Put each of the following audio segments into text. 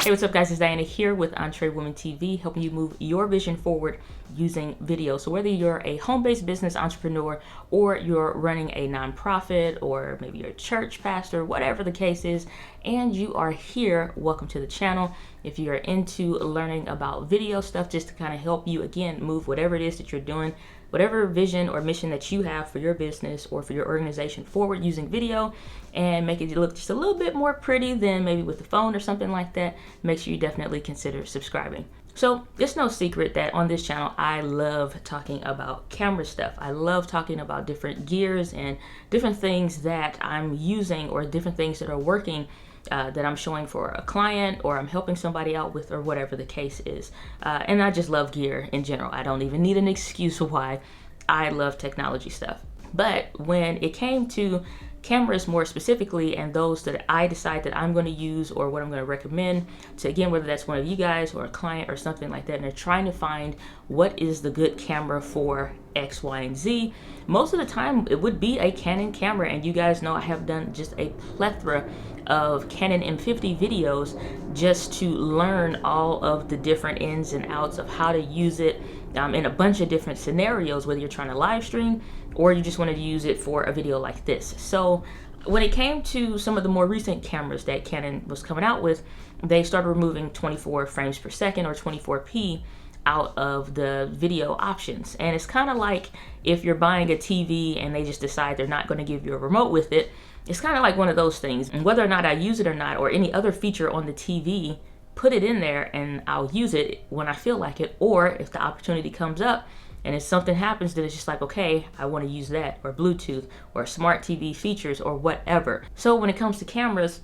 Hey, what's up guys, it's Diana here with Entree Women TV, helping you move your vision forward using video. So whether you're a home-based business entrepreneur or you're running a nonprofit or maybe you're a church pastor, whatever the case is, and you are here, welcome to the channel. If you're into learning about video stuff, just to kind of help you, again, move whatever it is that you're doing, whatever vision or mission that you have for your business or for your organization forward using video, and make it look just a little bit more pretty than maybe with the phone or something like that, make sure you definitely consider subscribing. So it's no secret that on this channel, I love talking about camera stuff. I love talking about different gears and different things that I'm using or different things that are working that I'm showing for a client or I'm helping somebody out with, or whatever the case is. And I just love gear in general. I don't even need an excuse why I love technology stuff. But when it came to cameras more specifically, and those that I decide that I'm going to use or what I'm going to recommend to, again, whether that's one of you guys or a client or something like that, and they're trying to find what is the good camera for X, Y, and Z, most of the time it would be a Canon camera. And you guys know I have done just a plethora of Canon M50 videos just to learn all of the different ins and outs of how to use it in a bunch of different scenarios, whether you're trying to live stream or you just wanted to use it for a video like this. So when it came to some of the more recent cameras that Canon was coming out with, they started removing 24 frames per second or 24p out of the video options. And it's kind of like if you're buying a TV and they just decide they're not going to give you a remote with it. It's kind of like one of those things. And whether or not I use it or not, or any other feature on the TV, put it in there and I'll use it when I feel like it. Or if the opportunity comes up and if something happens, then it's just like, okay, I want to use that, or Bluetooth or smart TV features or whatever. So when it comes to cameras,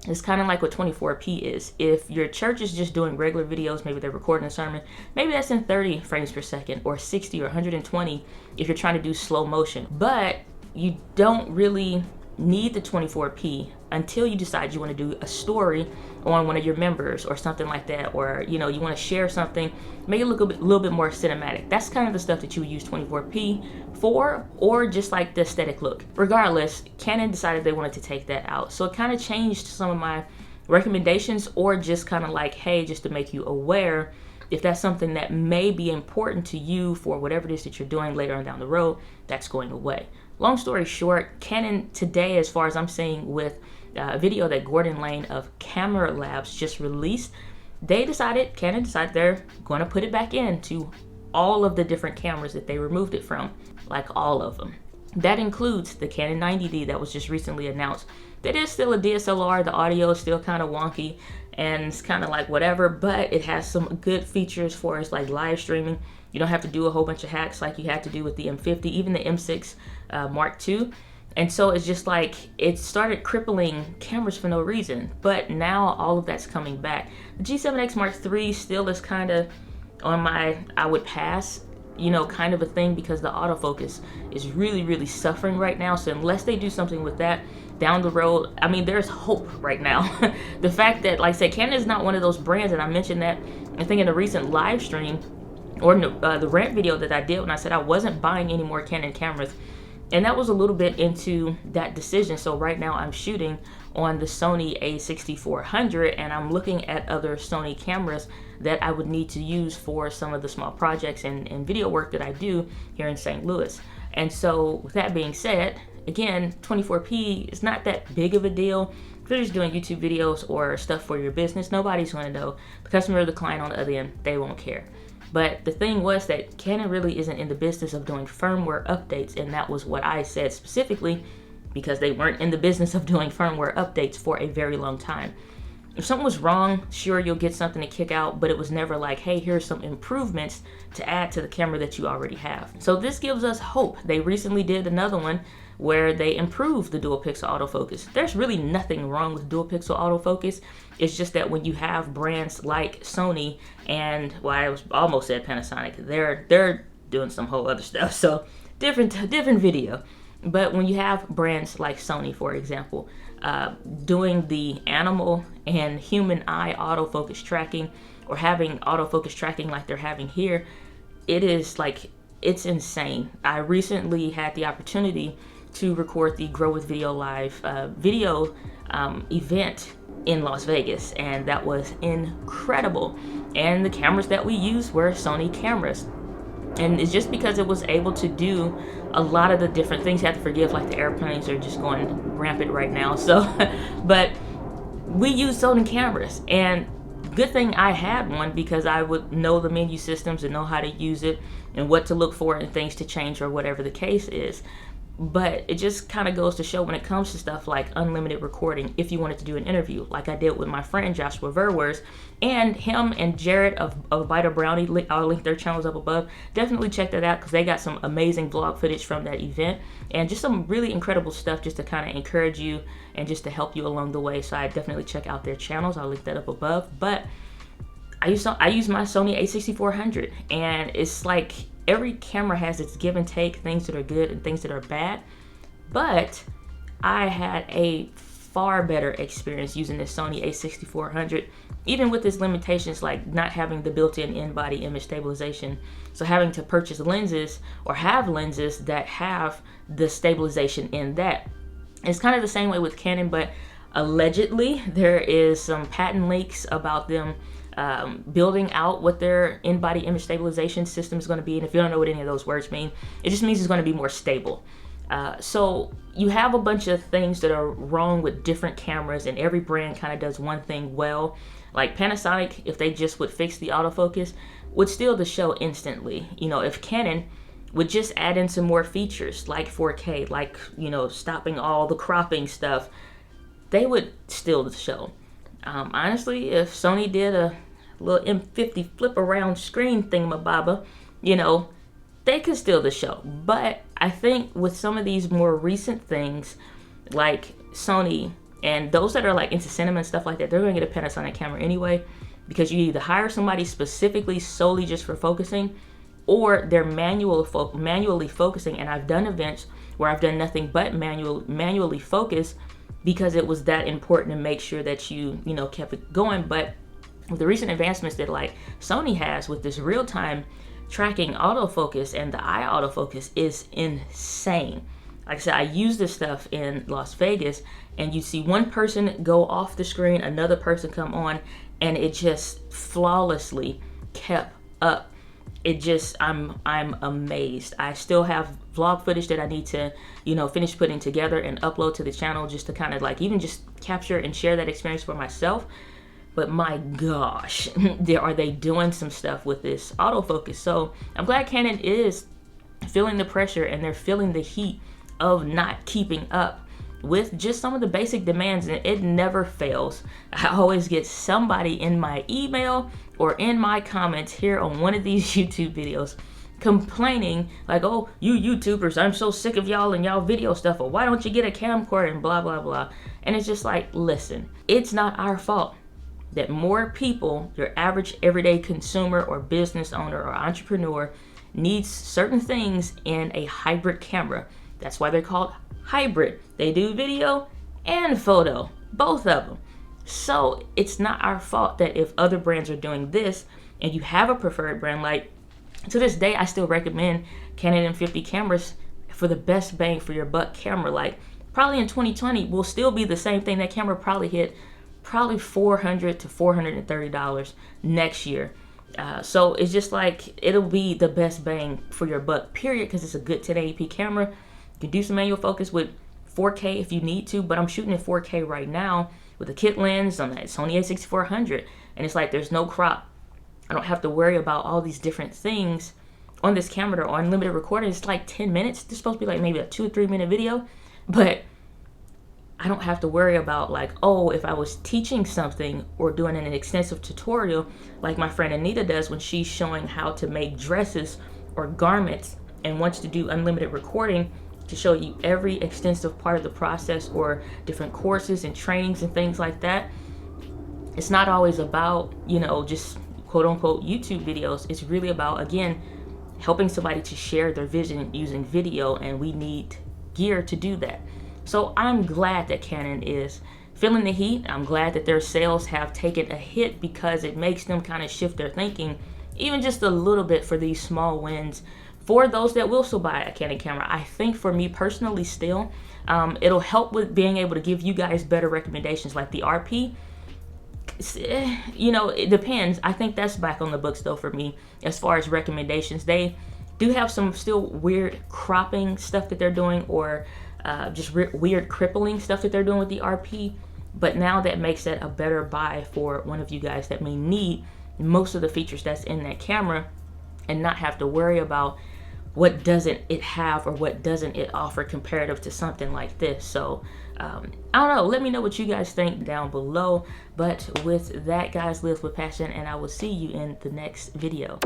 it's kind of like what 24p is. If your church is just doing regular videos, maybe they're recording a sermon, maybe that's in 30 frames per second or 60 or 120 if you're trying to do slow motion. But you don't really need the 24p until you decide you want to do a story on one of your members or something like that, or you want to share something, make it look a little bit more cinematic. That's kind of the stuff that you would use 24p for, or just like the aesthetic look. Regardless, Canon decided they wanted to take that out, so it kind of changed some of my recommendations, or just kind of like, hey, just to make you aware if that's something that may be important to you for whatever it is that you're doing later on down the road, that's going away. Long story short, Canon today, as far as I'm seeing with a video that Gordon Lane of Camera Labs just released, Canon decided they're going to put it back into all of the different cameras that they removed it from, like all of them. That includes the Canon 90D that was just recently announced. That is still a DSLR, the audio is still kind of wonky and it's kind of like whatever, but it has some good features for us like live streaming. You don't have to do a whole bunch of hacks like you had to do with the M50, even the M6 Mark II. And so it's just like, it started crippling cameras for no reason. But now all of that's coming back. The G7X Mark III still is kind of on my, I would pass, kind of a thing, because the autofocus is really, really suffering right now. So unless they do something with that down the road, I mean, there's hope right now. The fact that, like I said, Canon is not one of those brands, and I mentioned that, I think, in a recent live stream, or the rant video that I did when I said I wasn't buying any more Canon cameras. And that was a little bit into that decision. So right now I'm shooting on the Sony a6400, and I'm looking at other Sony cameras that I would need to use for some of the small projects and video work that I do here in St. Louis. And so with that being said, again, 24p is not that big of a deal. If you're just doing YouTube videos or stuff for your business, nobody's going to know. The customer or the client on the other end, they won't care. But the thing was that Canon really isn't in the business of doing firmware updates, and that was what I said specifically, because they weren't in the business of doing firmware updates for a very long time. If something was wrong, sure, you'll get something to kick out, but it was never like, hey, here's some improvements to add to the camera that you already have. So this gives us hope. They recently did another one where they improved the dual pixel autofocus. There's really nothing wrong with dual pixel autofocus. It's just that when you have brands like Sony and, well, I almost said Panasonic, they're doing some whole other stuff. So different video. But when you have brands like Sony, for example, doing the animal and human eye autofocus tracking, or having autofocus tracking like they're having here, it is like, it's insane. I recently had the opportunity to record the Grow with Video Live video event in Las Vegas, and that was incredible. And the cameras that we used were Sony cameras. And it's just because it was able to do a lot of the different things. You have to forgive, like, the airplanes are just going rampant right now. So, but we used Sony cameras, and good thing I had one, because I would know the menu systems and know how to use it and what to look for and things to change or whatever the case is. But it just kind of goes to show when it comes to stuff like unlimited recording, if you wanted to do an interview, like I did with my friend Joshua Verwers, and him and Jared of Vita Brownie, I'll link their channels up above. Definitely check that out, because they got some amazing vlog footage from that event, and just some really incredible stuff just to kind of encourage you and just to help you along the way. So I definitely check out their channels. I'll link that up above. But I use my Sony a6400, and it's like every camera has its give and take, things that are good and things that are bad. But I had a far better experience using this Sony a6400, even with its limitations, like not having the built-in in-body image stabilization. So having to purchase lenses or have lenses that have the stabilization in that. It's kind of the same way with Canon, but allegedly there is some patent leaks about them building out what their in-body image stabilization system is going to be. And if you don't know what any of those words mean, it just means it's going to be more stable. So you have a bunch of things that are wrong with different cameras, and every brand kind of does one thing well. Like Panasonic, if they just would fix the autofocus, would steal the show instantly. You know, if Canon would just add in some more features like 4K, like, you know, stopping all the cropping stuff, they would steal the show. Honestly, if Sony did a little M50 flip around screen thingamababa, you know, they could steal the show. But I think with some of these more recent things, like Sony and those that are like into cinema and stuff like that, they're going to get a Panasonic camera anyway, because you either hire somebody specifically solely just for focusing, or they're manually focusing. And I've done events where I've done nothing but manually focus, because it was that important to make sure that you know, kept it going. But with the recent advancements that like Sony has with this real-time tracking autofocus, and the eye autofocus is insane. Like I said, I use this stuff in Las Vegas, and you see one person go off the screen, another person come on, and it just flawlessly kept up. It just, I'm amazed. I still have vlog footage that I need to, you know, finish putting together and upload to the channel, just to kind of like even just capture and share that experience for myself. But my gosh, are they doing some stuff with this autofocus. So I'm glad Canon is feeling the pressure, and they're feeling the heat of not keeping up with just some of the basic demands, and it never fails. I always get somebody in my email or in my comments here on one of these YouTube videos complaining like, oh, you YouTubers, I'm so sick of y'all and y'all video stuff, or why don't you get a camcorder and blah blah blah. And it's just like, listen, it's not our fault that more people, your average everyday consumer or business owner or entrepreneur, needs certain things in a hybrid camera. That's why they're called hybrid. They do video and photo, both of them. So it's not our fault that if other brands are doing this and you have a preferred brand, like to this day, I still recommend Canon M50 cameras for the best bang for your buck camera. Like probably in 2020 will still be the same thing. That camera probably hit $400 to $430 next year. So it's just like, it'll be the best bang for your buck, period, because it's a good 1080p camera. You can do some manual focus with 4K if you need to, but I'm shooting in 4K right now with a kit lens on that Sony a6400, and it's like there's no crop. I don't have to worry about all these different things on this camera or unlimited recording. It's like 10 minutes. It's supposed to be like maybe a 2 or 3 minute video, but I don't have to worry about like, oh, if I was teaching something or doing an extensive tutorial like my friend Anita does when she's showing how to make dresses or garments and wants to do unlimited recording to show you every extensive part of the process, or different courses and trainings and things like that. It's not always about, you know, just quote unquote YouTube videos. It's really about, again, helping somebody to share their vision using video, and we need gear to do that. So I'm glad that Canon is feeling the heat. I'm glad that their sales have taken a hit, because it makes them kind of shift their thinking even just a little bit for these small wins for those that will still buy a Canon camera. I think for me personally still, it'll help with being able to give you guys better recommendations. Like the RP, you know, it depends. I think that's back on the books though for me as far as recommendations. They do have some still weird cropping stuff that they're doing, or just weird crippling stuff that they're doing with the RP. But now that makes that a better buy for one of you guys that may need most of the features that's in that camera and not have to worry about what doesn't it have or what doesn't it offer comparative to something like this. So I don't know, let me know what you guys think down below. But with that, guys, live with passion, and I will see you in the next video.